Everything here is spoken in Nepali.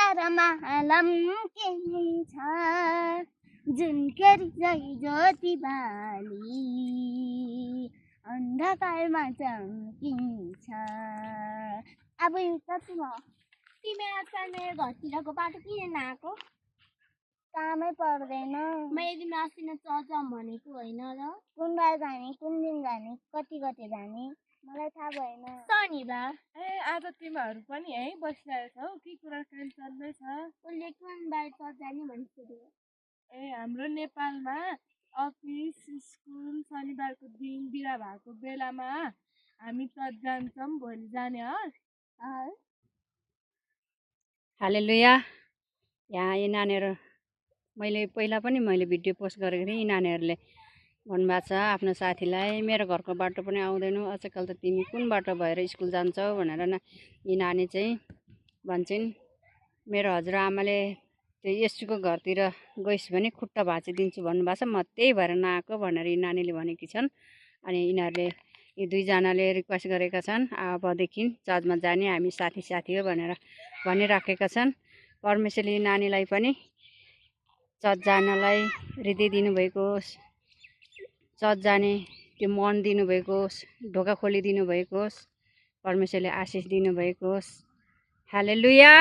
अँध्यारोमा लम्किन्छ जुन केरी ज्योति बाली अन्धकारमा चम्किन्छ। अब कतिमा तिमी आजकल मेरो घरतिरको बाटो किन नआएको? कामै पर्दैन। मैले तिमीलाई अस्ति नै चर्च जाऊँ भनेको होइन र? कुन बार जाने, कुन दिन जाने, कति गते जाने मलाई थाहा भएन। शनिबार। आज तिमीहरू पनि है बसिरहेछौ के कुरा काम चल्दैछ? उसले कुन बार चर्च जाने भनिसक्यो। हाम्रो नेपालमा अफिस स्कुल शनिबारको दिन बिदा भएको बेलामा हामी चर्च जान्छौँ। भोलि जाने हस्? हालेलुया। यहाँ यी नानीहरू मैले पहिला पनि भिडियो पोस्ट गरेको थिएँ। यी नानीहरूले भन्नुभएको छ आफ्नो साथीलाई मेरो घरको बाटो पनि आउँदैनौ, आजकल त तिमी कुन बाटो भएर स्कुल जान्छौ भनेर यी नानी चाहिँ भन्छन् मेरो हजुरआमाले त्यो येशूको घरतिर गइस् भने खुट्टा भाँचिदिन्छु भन्नुभएको छ, म त्यही भएर नआएको भनेर यी नानीले भनेकी छन्। अनि यिनीहरूले यी दुईजनाले रिक्वेस्ट गरेका छन् अबदेखि चर्चमा जाने हामी साथी हो भनेर भनिराखेका छन्। परमेश्वरले यी नानीलाई पनि चर्च जानलाई हृदय दिनुभएको होस्, चर्च जाने त्यो मन दिनुभएको होस्, ढोका खोलिदिनु भएको होस्, परमेश्वरले आशिष दिनुभएको होस्। हालेलुया।